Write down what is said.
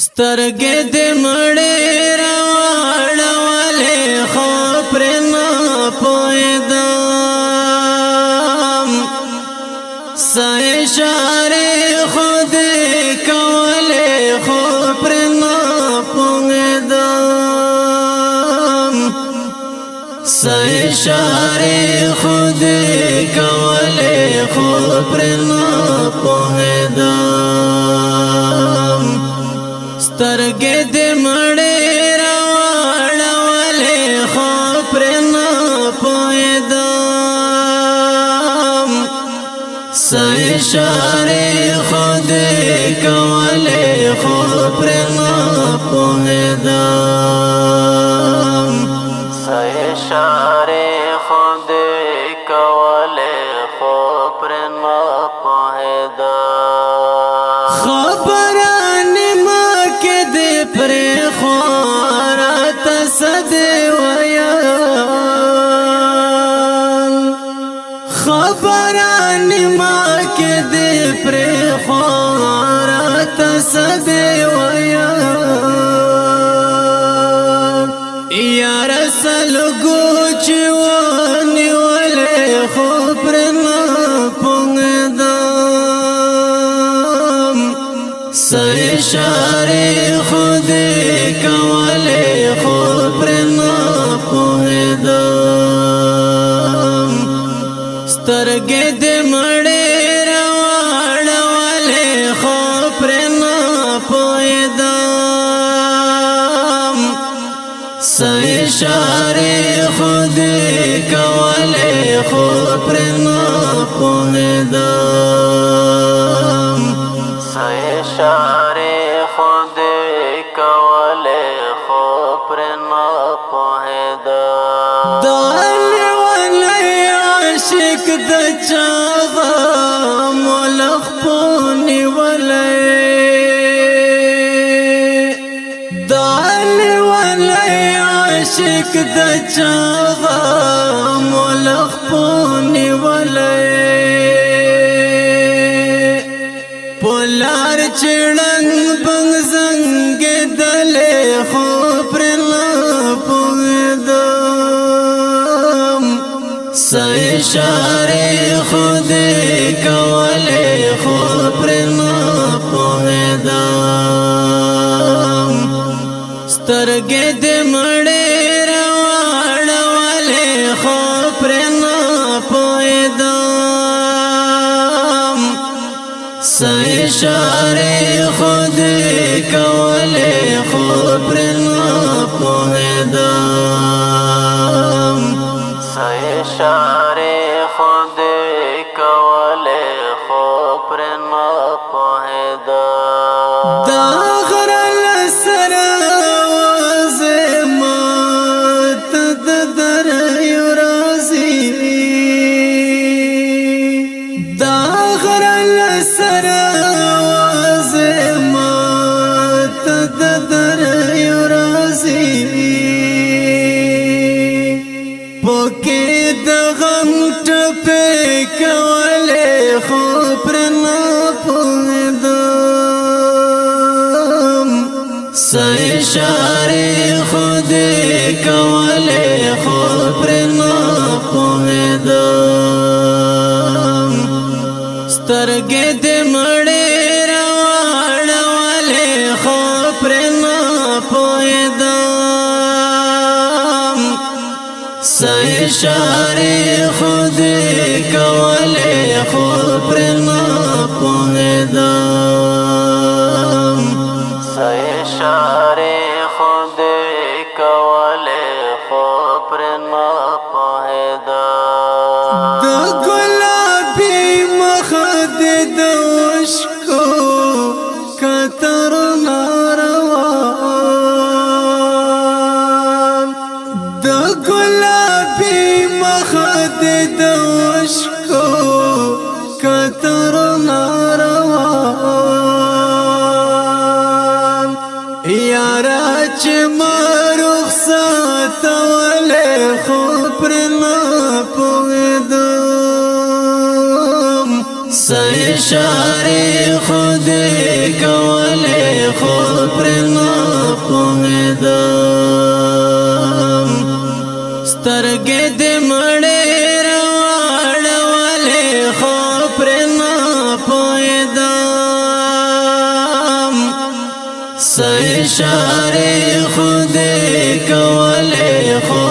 سترګې دې مړې راوړولې خو پرې نه پوهېدم څه اشارې خو دې کولې خو پرې نه پوهېدم څه اشارې خو دې کولې خو پرې نه پوهېدم سترګې دې مړې راوړولې خو پرې نه پوهېدم څه اشارې خو دې کولې خو پرې نه پوهېدم څه اشارې خو دې کولې خو پرې نه پوهېدم پرې خورات صدې ویل خبران ما کې دې پرې خورات صدې ویل یا رسل ګوچ ونیولې خو پرې نه پوهېدم څه اشارې خو دې کولې خو پرې نه پوهېدم سترګې دې مړې راوړولې خو پرې نه پوهېدم څه اشارې خو دې کولې خو پرې نه پوهېدم څه اشارې خو دې کولې خو پرې نه پوهېدم دا لیونی عاشق د چا غم ولخ په نیولی دا لیونی عاشق د چا غم ولخ په نیولی پولار چړنګ بنګ زنګ دلې خو پرې نه پوهېدم څه اشارې خو دې کولې خو پرې نه پوهېدم سترګې دې مړې راوړولې خو پرې نه پوهېدم څه اشارې خو دې کولې خو پرې نه پوهېدم څه اشارې خو دې کولې خو پرې نه پوهېدم دا غره له سره وزما ته د دریو راځي دا غره له سره پوکې د غم ټپې کولې خو پرې نه پوهېدم څه اشارې خو دې کولې خو پرې نه پوهېدم سترګې دې مړې راوړولې خو پرې نه پوهېدم څه اشارې خو دې کولې خو پرې نه پوهېدم څه اشارې خو دې کولې خو پرې نه پوهېدم د ګلابي مخ دې د اوښکو قطر ناروان د ګلابي مخ دې د اوښکو قطر ناروان یاره چې ما رخصتولې خو پرې نه پوهېدم څه اشارې خو دې کولې خو پر اشاره خود کوله خو